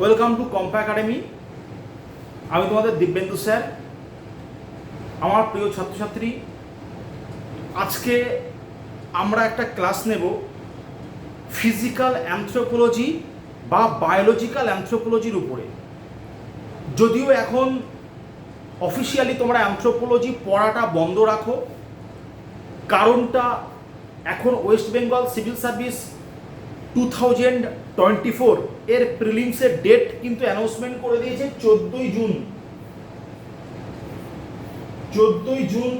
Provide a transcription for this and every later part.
Welcome to কম্পা academy. আমি তোমাদের Dibyendu sir. আমার প্রিয় ছাত্রছাত্রী, আজকে আমরা একটা ক্লাস নেব ফিজিক্যাল অ্যানথ্রোপোলজি বা বায়োলজিক্যাল অ্যানথ্রোপোলজির উপরে। যদিও এখন অফিসিয়ালি তোমরা অ্যানথ্রোপোলজি পড়াটা বন্ধ রাখো, কারণটা এখন ওয়েস্ট বেঙ্গল সিভিল সার্ভিস 2024 এর প্রিলিমসের ডেট কিন্তু অ্যানাউন্সমেন্ট করে দিয়েছে 14ই জুন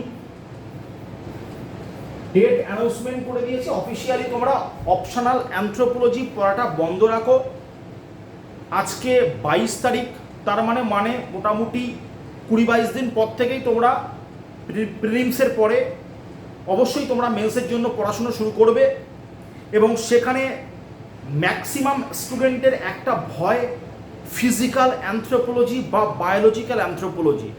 ডেট অ্যানাউন্সমেন্ট করে দিয়েছে। অফিসিয়ালি তোমরা অপশনাল অ্যানথ্রোপোলজি পড়াটা বন্ধ রাখো। আজকে 22 তারিখ, তার মানে মোটামুটি 20-22 দিন পর থেকেই তোমরা প্রিলিমসের পরে অবশ্যই তোমরা মেন্সের জন্য পড়াশোনা শুরু করবে। এবং সেখানে ম্যাক্সিমাম স্টুডেন্টের একটা ভয় ফিজিক্যাল অ্যানথ্রোপোলজি বা বায়োলজিক্যাল অ্যানথ্রোপোলজি।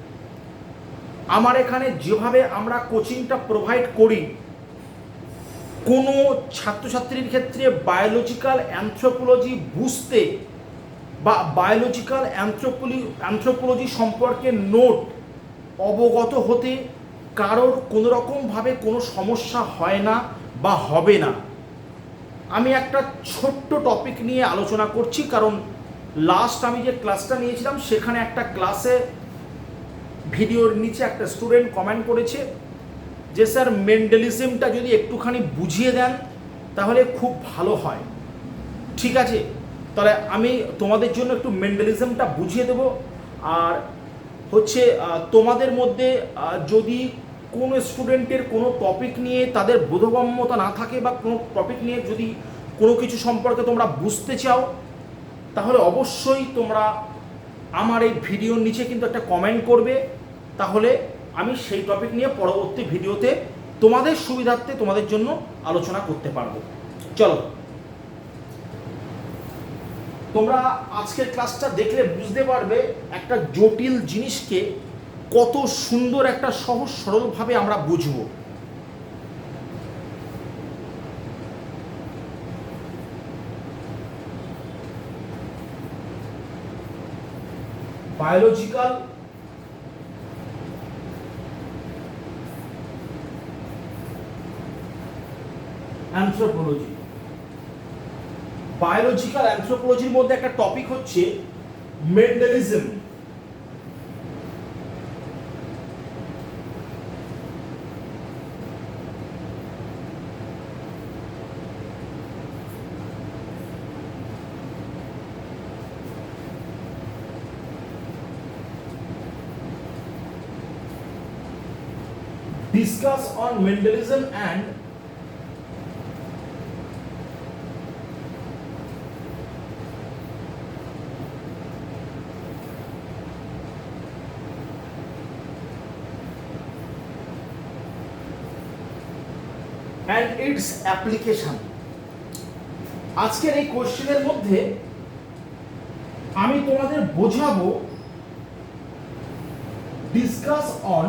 আমার এখানে যেভাবে আমরা কোচিংটা প্রোভাইড করি, কোনো ছাত্রছাত্রীর ক্ষেত্রে বায়োলজিক্যাল অ্যানথ্রোপোলজি বুঝতে বা বায়োলজিক্যাল অ্যানথ্রোপোলজি সম্পর্কে নোট অবগত হতে কারোর কোনো রকমভাবে কোনো সমস্যা হয় না বা হবে না। আমি একটা ছোট্ট টপিক নিয়ে আলোচনা করছি, কারণ লাস্ট আমি যে ক্লাসটা নিয়েছিলাম সেখানে একটা ক্লাসে ভিডিওর নিচে একটা স্টুডেন্ট কমেন্ট করেছে যে স্যার মেন্ডেলিজমটা যদি একটুখানি বুঝিয়ে দেন তাহলে খুব ভালো হয়। ঠিক আছে, তাহলে আমি তোমাদের জন্য একটু মেন্ডেলিজমটা বুঝিয়ে দেব। আর হচ্ছে তোমাদের মধ্যে যদি কোনো স্টুডেন্টের কোনো টপিক নিয়ে তাদের বোধগম্যতা না থাকে বা কোনো টপিক নিয়ে যদি কোনো কিছু সম্পর্কে তোমরা বুঝতে চাও, তাহলে অবশ্যই তোমরা আমার এই ভিডিওর নিচে কিন্তু একটা কমেন্ট করবে। তাহলে আমি সেই টপিক নিয়ে পরবর্তী ভিডিওতে তোমাদের সুবিধার্থে তোমাদের জন্য আলোচনা করতে পারবো। চলো, তোমরা আজকের ক্লাসটা দেখলে বুঝতে পারবে একটা জটিল জিনিসকে কত সুন্দর একটা সহজ সরলভাবে আমরা বুঝব। Biological anthropology. বায়োলজিক্যাল অ্যানথ্রোপোলজির মধ্যে একটা টপিক হচ্ছে Mendelism. Discuss on Mendelism and its application। আজকের এই কোশ্চেনের মধ্যে আমি তোমাদের বোঝাবো ডিসকাস অন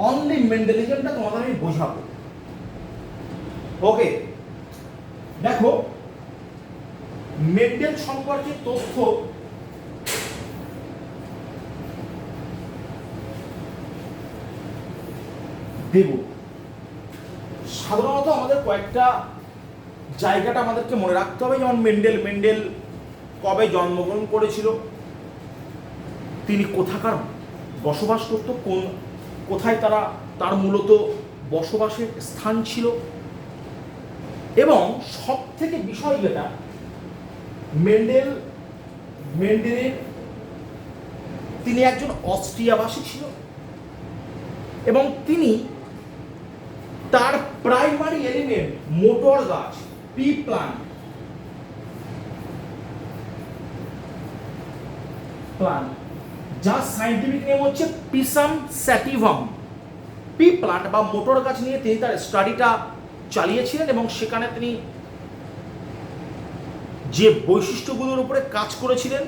অনলি মেন্ডেলিজমটা তোমাদের আমি বোঝাবো। ওকে, দেখো মেন্ডেল সম্পর্কে তথ্য দেব। সাধারণত আমাদের কয়েকটা জায়গাটা আমাদেরকে মনে রাখতে হবে, যেমন মেন্ডেল কবে জন্মগ্রহণ করেছিল, তিনি কোথাকার বসবাস করত, কোথায় তার মূলত বসবাসের স্থান ছিল, এবং সব থেকে বিষয় যেটা মেন্ডেলের তিনি একজন অস্ট্রিয়াবাসী ছিল এবং তিনি তার প্রাইমারি এলিমেন্ট মোটর গাছ পি প্লান্ট যার সাইন্টিফিক নেম হচ্ছে পিসাম স্যাটিভাম, পি প্লান্ট বা মোটর গাছ নিয়ে তিনি তার স্টাডিটা চালিয়েছিলেন এবং সেখানে তিনি যে বৈশিষ্ট্যগুলোর উপরে কাজ করেছিলেন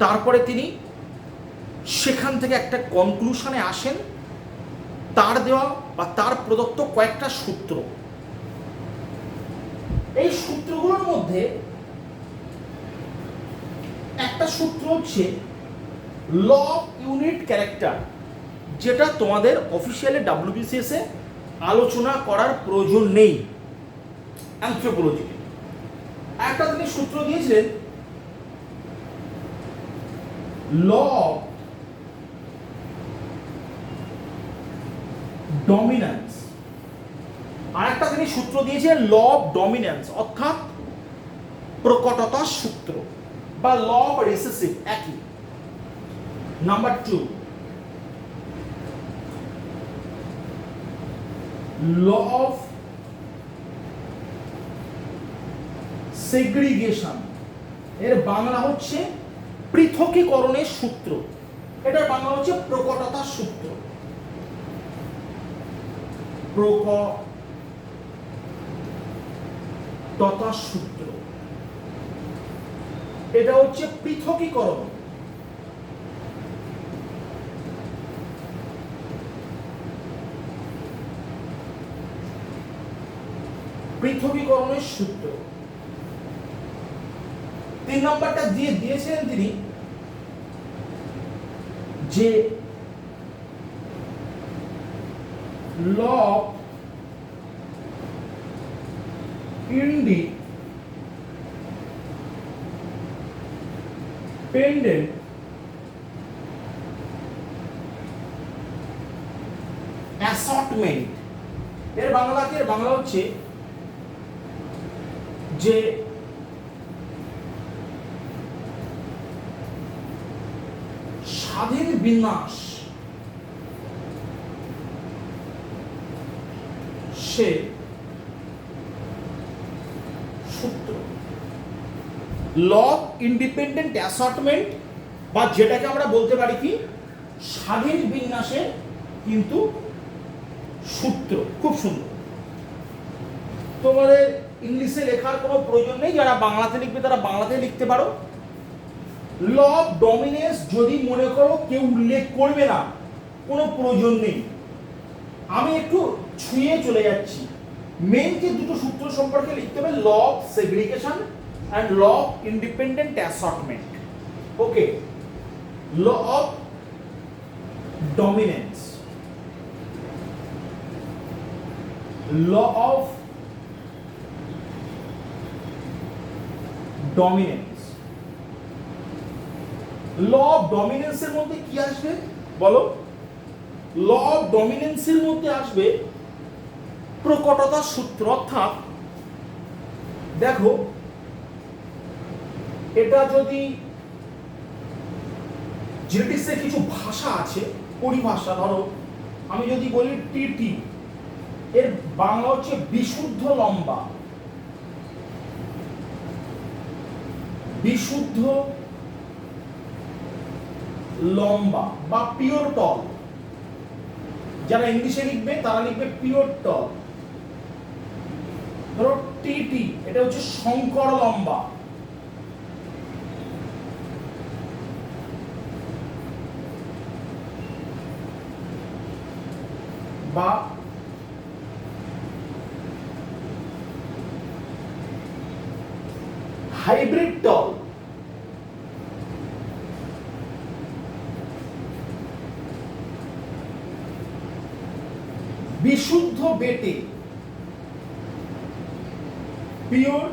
তারপরে তিনি সেখান থেকে একটা কনক্লুশনে আসেন, তার দেওয়া বা তার প্রদত্ত কয়েকটা সূত্র। এই সূত্রগুলোর মধ্যে একটা সূত্র হচ্ছে ল অফ ইউনিট ক্যারেক্টার, যেটা তোমাদের অফিসিয়ালি WBCS এ আলোচনা করার প্রয়োজন নেই অ্যানথ্রোপোলজিতে। একটা তিনি সূত্র দিয়েছিলেন ল অফ ডমিন্যান্স, আর একটা তিনি সূত্র দিয়েছিলেন ল অফ ডমিন্যান্স, অর্থাৎ প্রকটতার সূত্র বা ল অফ রিসেসিভ, একই। নাম্বার 2, ল অফ সেগ্রিগেশন, এর বাংলা হচ্ছে পৃথকীকরণের সূত্র, এটার বাংলা হচ্ছে প্রকটতার সূত্র। প্রকটতার সূত্র, এটা হচ্ছে পৃথকীকরণ। পৃথকীকরণের সূত্র। 3 নম্বরটা দিয়েছিলেন তিনি যে ল অফ ইন্ডিপেন্ডেন্ট অ্যাসর্টমেন্ট, এর বাংলা হচ্ছে যে স্বাধীন বিন্যাস সে সূত্র। ল অফ ইন্ডিপেন্ডেন্ট অ্যাসর্টমেন্ট, বা যেটাকে আমরা বলতে পারি কি স্বাধীন বিন্যাসের কিন্তু সূত্র। খুব সুন্দর। তোমাদের ইংলিশে লেখার কোনো প্রয়োজন নেই, যারা বাংলাতে লিখবে তারা বাংলাতে লিখতে পারো। ল অফ ডমিনেন্স যদি মনে করো কেউ উল্লেখ করবে না, কোনো প্রয়োজন নেই, আমি একটু ছুঁয়ে চলে যাচ্ছি। মেন যে দুটো সূত্র সম্পর্কে লিখতে হবে, law of segregation and law of independent assortment. Okay, law of dominance, law of dominance. Law of ডমিনেন্সের মধ্যে কি আসবে বলো? ল অফ ডমিনেন্সের মধ্যে আসবে প্রকটতার সূত্র। অর্থাৎ দেখো, এটা যদি জেনেটিক্সের কিছু ভাষা আছে, পরিভাষা, ধরো আমি যদি বলি টিটি, এর বাংলা হচ্ছে বিশুদ্ধ লম্বা, বিশুদ্ধ লম্বা বা পিওর টল। যারা ইংলিশে লিখবে তারা লিখবে পিওর টল। ধরো টিটি, এটা হচ্ছে শঙ্কর লম্বা। বা হাইব্রিড টল। বিশুদ্ধ বেটে, পিওর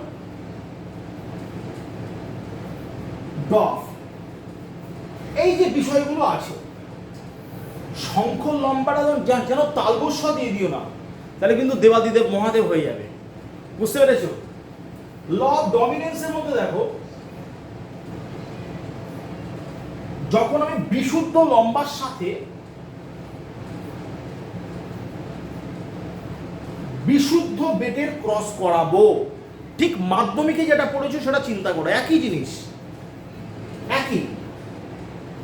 ডফ। এই যে বিষয়গুলো আছে, শঙ্খ লম্বাটা যেন তালবস্য দিয়ে দিও না, তাহলে কিন্তু দেবাদিদেব মহাদেব হয়ে যাবে। বুঝতে পেরেছো? ল অফ ডমিনেন্সের মধ্যে দেখো, যখন আমি বিশুদ্ধ লম্বার সাথে বিশুদ্ধ বেটের ক্রস করাবো, ঠিক মাধ্যমিকে যেটা পড়েছো সেটা চিন্তা করো, একই জিনিস, একই।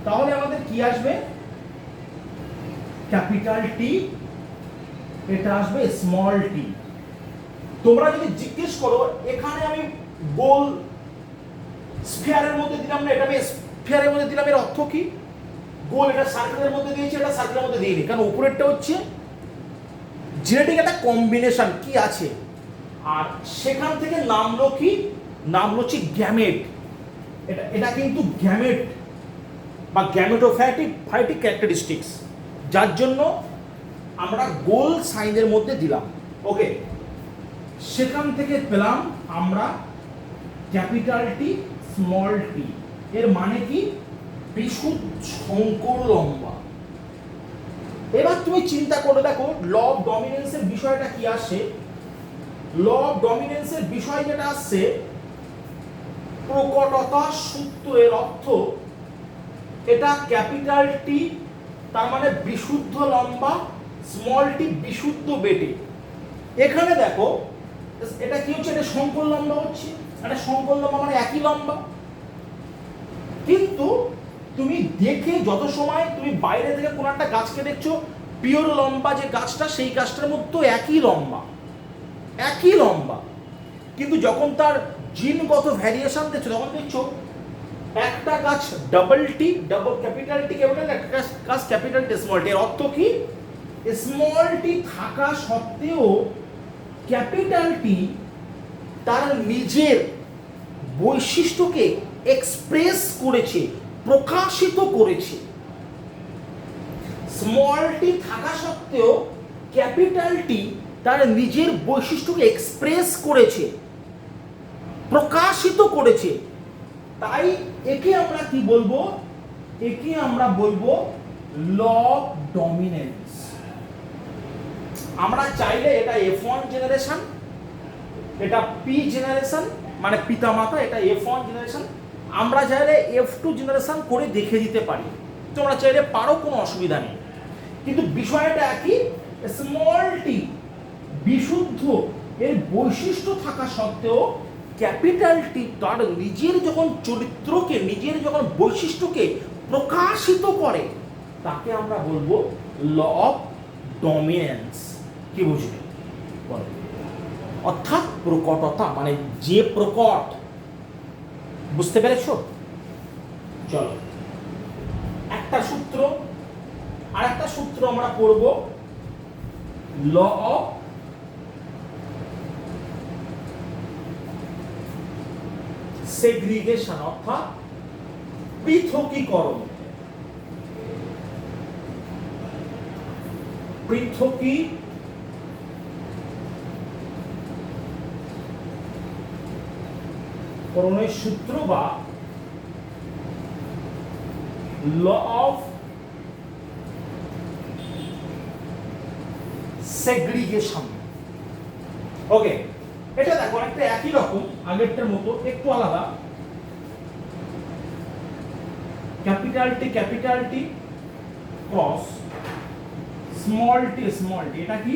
তাহলে আমাদের কি আসবে? ক্যাপিটাল টি, এটা আসবে স্মল টি। তোমরা যদি জিজ্ঞেস করো এখানে আমি গোল স্ফিয়ারের মধ্যে দিলাম না, এটা আমি স্ফিয়ারের মধ্যে দিলাম, এর অর্থ কি? গোল, এটা সার্কেলের মধ্যে দিয়েছি, এটা সার্কেলের মধ্যে দিইনি, কারণ উপরেরটা হচ্ছে জেনেটিক একটা কম্বিনেশন কি আছে, আর সেখান থেকে নামলো কি? নামলো হচ্ছে গ্যামেট। এটা কিন্তু গ্যামেট বা গ্যামেটোফাইটিক ক্যারেক্টারিস্টিক্স, যার জন্য আমরা গোল সাইনের মধ্যে দিলাম। ওকে, সেখান থেকে পেলাম আমরা ক্যাপিটাল টি স্মল টি, এর মানে কি বিশুদ্ধ শঙ্কর লম্বা। এবার তুমি চিন্তা করে দেখো ল অফ ডমিনেন্সের বিষয়টা কি আসে। ল অফ ডমিনেন্সের বিষয় যেটা আসছে, প্রকটতা সূত্রের অর্থ এটা ক্যাপিটাল টি তার মানে বিশুদ্ধ লম্বা, স্মল টি বিশুদ্ধ বেটে। এখানে দেখো এটা কি হচ্ছে, এটা শঙ্কর লম্বা হচ্ছে, এটা শঙ্কর লম্বা মানে একই লম্বা। কিন্তু তুমি দেখে যত সময় তুমি বাইরে থেকে কোনো একটা গাছকে দেখছো, পিওর লম্বা যে গাছটা সেই গাছটার মধ্যে একই লম্বা, একই লম্বা। কিন্তু যখন তার জিনগত ভ্যারিয়েশন দেখছো তখন দেখছো একটা গাছ double T, double capital T capital, একটা গাছ ক্যাপিটাল টি স্মল টি। এর অর্থ কি, স্মল টি থাকা সত্ত্বেও ক্যাপিটাল টি তার নিজের বৈশিষ্ট্যকে এক্সপ্রেস করেছে, প্রকাশিত করেছে। স্মল টি থাকা সত্ত্বেও ক্যাপিটাল টি তার নিজের বৈশিষ্ট্যকে এক্সপ্রেস করেছে, প্রকাশিত করেছে। তাই একে আমরা কি বলবো, একে আমরা বলবো ল অফ ডমিনেন্স। আমরা চাইলে এটা F1 জেনারেশন, এটা P জেনারেশন মানে পিতামাতা, এটা F1 জেনারেশন, আমরা চাইলে F2 জেনারেশন করে দেখে দিতে পারি। তোমরা চাইলে পারো, কোনো অসুবিধা নেই। কিন্তু বিষয়টা একই, স্মল টি বিশুদ্ধ এর বৈশিষ্ট্য থাকা সত্ত্বেও ক্যাপিটাল টি তার নিজের যখন চরিত্রকে, নিজের যখন বৈশিষ্ট্যকে প্রকাশিত করে, তাকে আমরা বলবো ল অফ ডমিনেন্স। কি বুঝলে? অর্থাৎ প্রকটতা মানে যে প্রকট। বুঝতে পেরেছো? চলো একটা সূত্র, আর একটা সূত্র আমরা পড়ব, ল অফ সেগ্রিগেশন অর্থাৎ পৃথকীকরণ। পৃথকীকরণের সূত্র বা ল অফ সেগ্রিগেশন। ওকে, এটা দেখো অনেকটা একই রকম, আগেরটার মতো, একটু আলাদা। Capital T cross small tea, এটা কি,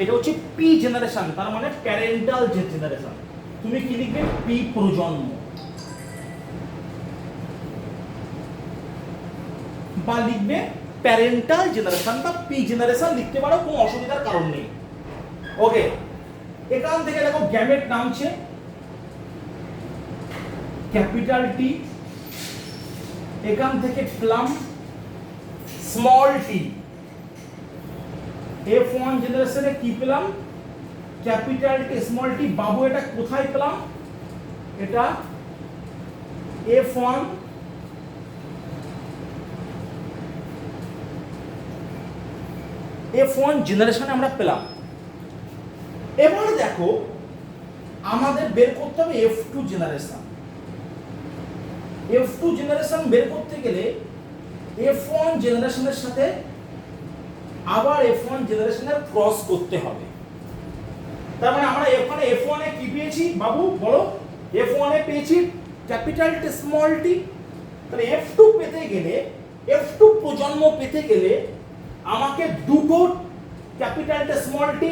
এটা হচ্ছে পি জেনারেশন, তার মানে প্যারেন্টাল জেনারেশন। তুমি কি লিখবে, পি প্রজন্ম, বা লিখবে প্যারেন্টাল জেনারেশন বা পি জেনারেশন লিখতে পারো, কোনো অসুবিধার কারণ নেই। ওকে, এখান থেকে দেখো গ্যামেট নামছে ক্যাপিটাল টি, এখান থেকে প্লাম স্মল টি। F1 জেনারেশনে কি পেলাম, ক্যাপিটাল টি স্মল টি। বাবু এটা কোথায় পেলাম, এটা F1 জেনারেশনে আমরা পেলাম। এবার দেখো আমাদের বের করতে হবে F2 জেনারেশন। F2 জেনারেশন বের করতে গেলে F1 জেনারেশনের সাথে আবার F1 জেনারেশনের ক্রস করতে হবে। তার মানে আমরা F1 এ কি পেয়েছি বাবু বলো, F1 এ পেয়েছি ক্যাপিটাল টি স্মল টি। তাহলে F2 পেতে গেলে, F2 প্রজন্ম পেতে গেলে আমাকে দুটো ক্যাপিটাল টি স্মল টি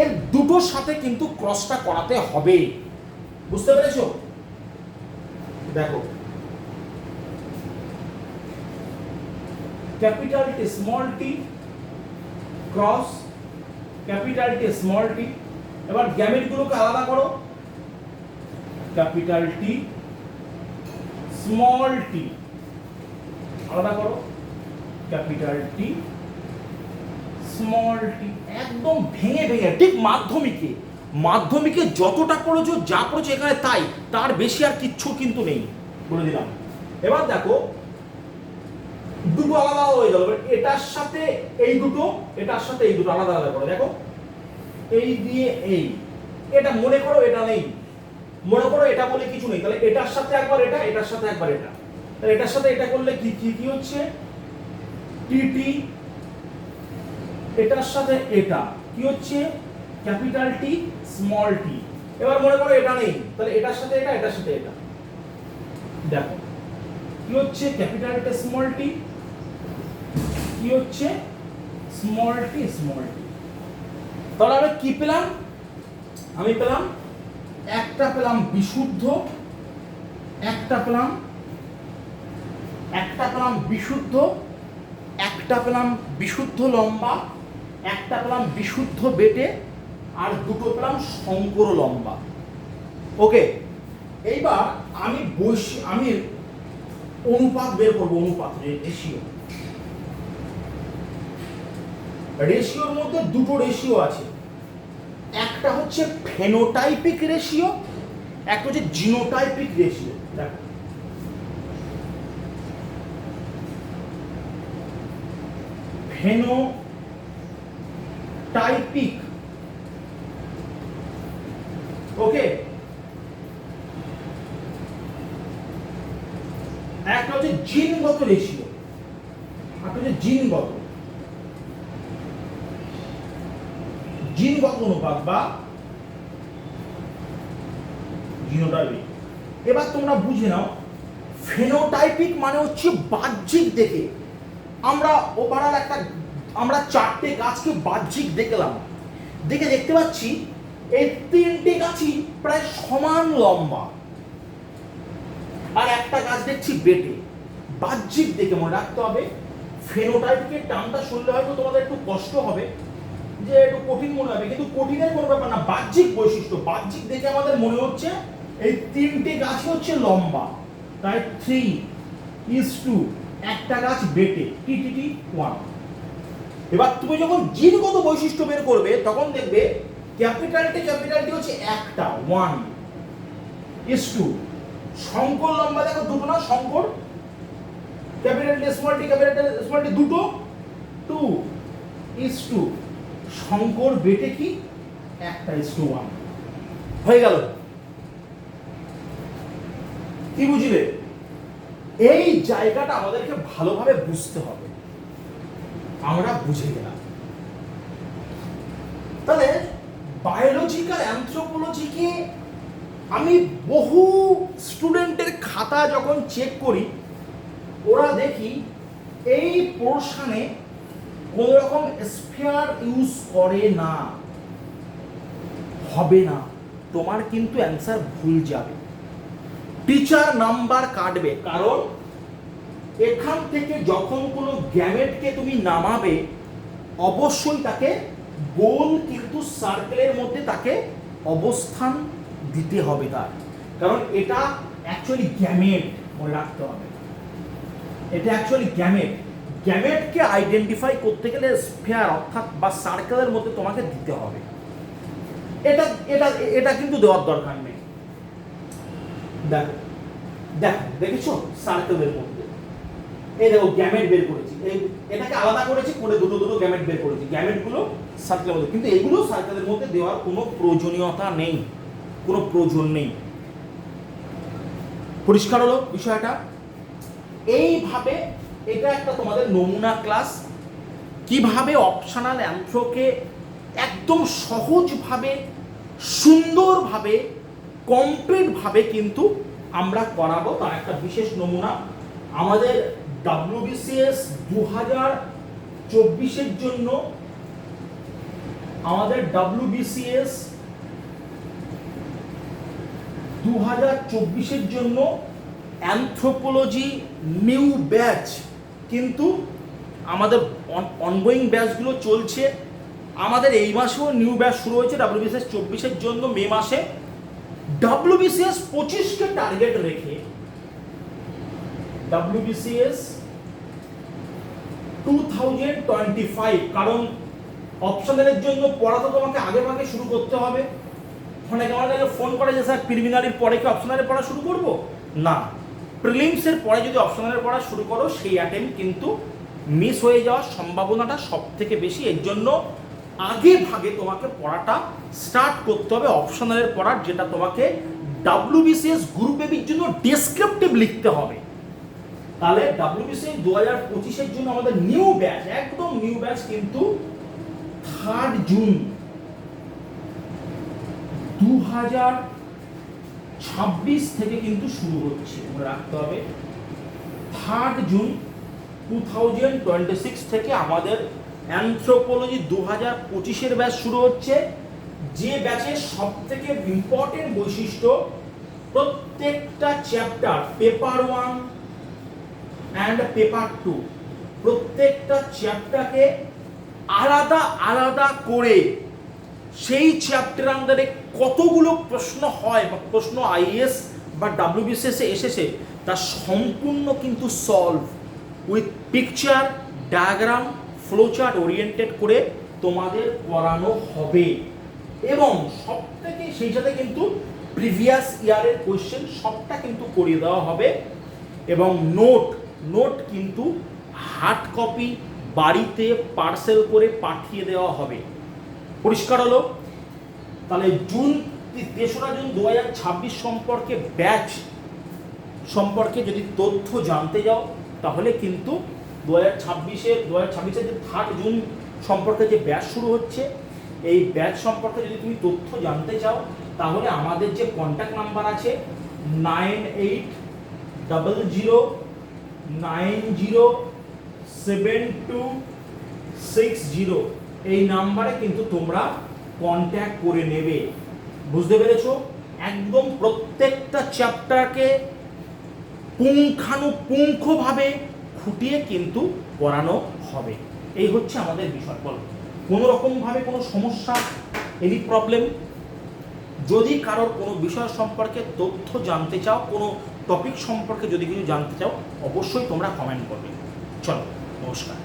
এর দুটোর সাথে কিন্তু ক্রসটা করাতে হবে। বুঝতে পেরেছো? দেখো capital T small T cross capital T small T. এবার গ্যামেট গুলোকে আলাদা করো, ক্যাপিটাল টি স্মল টি আলাদা করো, ক্যাপিটাল টি স্মল টি। একদম ভেঙে ভেঙে, ঠিক মাধ্যমিকে যতটা পড়েছো, যা পড়েছো এখানে তাই, তার বেশি আর কিচ্ছু কিন্তু নেই। বলে দিলাম। এবার দেখো দুটো আলাদা হয়ে গেল, এটার সাথে এই দুটো, এটার সাথে এই দুটো আলাদা আলাদা করে দেখো, এই দিয়ে এই, এটা মনে করো এটা নেই, মনে করো এটা বলে কিছু নেই, তাহলে এটার সাথে একবার এটা, এটার সাথে একবার এটা, তাহলে এটার সাথে এটা করলে কি কি কি হচ্ছে টিটি, এটার সাথে এটা কি হচ্ছে ক্যাপিটাল টি স্মল টি। এবার মনে করো এটা নেই, তাহলে এটার সাথে এটা, এটার সাথে এটা, দেখো কি হচ্ছে ক্যাপিটাল টি স্মল টি, কি হচ্ছে স্মল টি স্মল টি। তাহলে আমি কি পেলাম, আমি পেলাম একটা পেলাম বিশুদ্ধ, একটা পেলাম বিশুদ্ধ, একটা পেলাম বিশুদ্ধ লম্বা, একটা পেলাম বিশুদ্ধ বেটে, আর দুটো পেলাম শঙ্কর লম্বা। ওকে, এইবার আমি আমি অনুপাত বের করবো, অনুপাত রেশিও। রেশিওর মধ্যে দুটো রেশিও আছে, একটা হচ্ছে ফেনোটাইপিক রেশিও, একটা হচ্ছে জিনোটাইপিক রেশিও। দেখো ফেনোটাইপিক, ওকে, একটা হচ্ছে জিনগত রেশিও, একটা হচ্ছে জিনগত অনুপাত বা জিনোটাইপিক। এবার তোমরা বুঝে নাও, ফেনোটাইপিক মানে হচ্ছে বাহ্যিক দেখে, আমরা ওভারঅল আমরা চারটে গাছকে বাহ্যিক দেখলাম, দেখতে পাচ্ছি এই তিনটে গাছই প্রায় সমান লম্বা, আর একটা গাছ দেখছি বেটে। বাহ্যিক দেখে মনে রাখতে হবে, ফেনোটাইপিকের টার্মটা শুনলে হয়তো তোমাদের একটু কষ্ট হবে, যে একটু কঠিন মনে হবে, কিন্তু কঠিনের কোনো ব্যাপার না, বাহ্যিক বৈশিষ্ট্য, বাহ্যিক দেখে আমাদের মনে হচ্ছে এই তিনটে গাছ হচ্ছে লম্বা, তাই 3:2, একটা গাছ বেটে, টি 1। এবার তুমি যখন জিনগত বৈশিষ্ট্য বের করবে তখন দেখবে ক্যাপিটাল টি হচ্ছে একটা 1:2, শঙ্কর লম্বা দেখো দুটো না, শঙ্কর ক্যাপিটাল টি স্মল টি দুটো 2:2, শঙ্কর বেটে কি 1:1 হয়ে গেল। কি বুঝলে? এই জায়গাটা আমাদেরকে ভালোভাবে বুঝতে হবে, আমরা বুঝে গেলাম। তাহলে বায়োলজিক্যাল অ্যানথ্রোপোলজিকে আমি বহু স্টুডেন্টের খাতা যখন চেক করি, ওরা দেখি এই পোরশনে কোন রকম স্ফিয়ার ইউজ করে না, হবে না, তোমার কিন্তু অ্যান্সার ভুল যাবে, টিচার নাম্বার কাটবে। কারণ এখান থেকে যখন কোনো গ্যামেটকে তুমি নামাবে, অবশ্যই তাকে গোল কিন্তু সার্কেলের মধ্যে তাকে অবস্থান দিতে হবে তার, কারণ এটা অ্যাকচুয়ালি গ্যামেট, মনে রাখতে হবে এটা অ্যাকচুয়ালি গ্যামেট। গ্যামেটকে আইডেন্টিফাই করতে গেলে স্ফিয়ার অর্থাৎ বা সার্কেলের মধ্যে তোমাকে দিতে হবে, এটা এটা এটা কিন্তু দেওয়ার দরকার নেই। দেখো দেখো দেখেছো সার্কেলের মধ্যে, এই দেখো গ্যামেট বের করেছি, এটাকে আলাদা করেছি করে দুটো দুটো গ্যামেট বের করেছি, গ্যামেটগুলো সার্কেলের মধ্যে, কিন্তু এগুলো সার্কেলের মধ্যে দেওয়ার কোনো প্রয়োজনীয়তা নেই, কোনো প্রয়োজন নেই। পরিষ্কার হলো বিষয়টা? এইভাবে এটা একটা তোমাদের নমুনা ক্লাস, কিভাবে অপশনাল অ্যান্থ্রোকে একদম সহজভাবে, সুন্দরভাবে, কমপ্লিটভাবে কিন্তু আমরা করাবো, তার একটা বিশেষ নমুনা। আমাদের WBCS 2024-এর জন্য, আমাদের WBCS 2024-এর জন্য অ্যানথ্রোপোলজি নিউ ব্যাচ, কিন্তু আমাদের অনগোয়িং ব্যাচগুলো চলছে। আমাদের এই মাসেও নিউ ব্যাচ শুরু হয়েছে WBCS 24-এর জন্য, মে মাসে। WBCS 25-কে টার্গেট রেখে WBCS 2025, কারণ অপশনালের জন্য পড়া তো তোমাকে আগে ভাগে শুরু করতে হবে। অনেকে আমার কাছে ফোন করে যে স্যার প্রিলিমিনারির পরে কি অপশনালের পড়া শুরু করব? না, প্রিলিমসের পরে যদি অপশনালের পড়া শুরু করো সেই অ্যাটেম্প কিন্তু মিস হয়ে যাওয়ার সম্ভাবনাটা সব থেকে বেশি। এর জন্য আগে ভাগে তোমাকে পড়াটা স্টার্ট করতে হবে অপশনালের পড়ার, যেটা তোমাকে ডাব্লিউবিসিএস গ্রুপ এবির জন্য ডেসক্রিপটিভ লিখতে হবে। তাহলে ডাব্লিউবিসিএস 2025-এর জন্য আমাদের নিউ ব্যাচ, একদম নিউ ব্যাচ কিন্তু 3 জুন 2026 থেকে কিন্তু শুরু হচ্ছে, মনে রাখতে হবে 3 জুন 2026 থেকে আমাদের অ্যানথ্রোপোলজি 2025-এর ব্যাচ শুরু হচ্ছে। যে ব্যাচের সব থেকে ইম্পর্টেন্ট বৈশিষ্ট্য, প্রত্যেকটা চ্যাপ্টার পেপার 1 অ্যান্ড পেপার 2 প্রত্যেকটা চ্যাপ্টারকে আলাদা আলাদা করে সেই চ্যাপ্টার আন্ডারে কতগুলো প্রশ্ন হয় বা প্রশ্ন আইএস বা ডাব্লিউবিসিএস এসেছে তা সম্পূর্ণ কিন্তু solve with picture, diagram, flowchart oriented করে তোমাদের করানো হবে। এবং সব থেকে সেই সাথে কিন্তু প্রিভিয়াস ইয়ারের কোয়েশ্চেন সবটা কিন্তু করিয়ে দেওয়া হবে। এবং নোট কিন্তু হার্ড কপি বাড়িতে পার্সেল করে পাঠিয়ে দেওয়া হবে। পরিষ্কার হলো? তাহলে 3রা জুন 2026 সম্পর্কে ব্যাচ সম্পর্কে যদি তথ্য জানতে যাও তাহলে কিন্তু 2026-এর যে 3 জুন সম্পর্কে যে ব্যাচ শুরু হচ্ছে, এই ব্যাচ সম্পর্কে যদি তুমি তথ্য জানতে চাও তাহলে আমাদের যে কন্ট্যাক্ট নাম্বার আছে 9800907260 এই নাম্বারে কিন্তু তোমরা কন্ট্যাক্ট করে নেবে। বুঝতে পেরেছো? একদম প্রত্যেকটা চ্যাপ্টারকে পুঙ্খানুপুঙ্খভাবে খুঁটিয়ে কিন্তু পড়ানো হবে। এই হচ্ছে আমাদের বিষয়। বল, কোনো রকমভাবে কোনো সমস্যা, এনি প্রবলেম? যদি কারোর কোনো বিষয় সম্পর্কে তথ্য জানতে চাও, কোনো টপিক সম্পর্কে যদি কিছু জানতে চাও, অবশ্যই তোমরা কমেন্ট করবে। চলো, নমস্কার।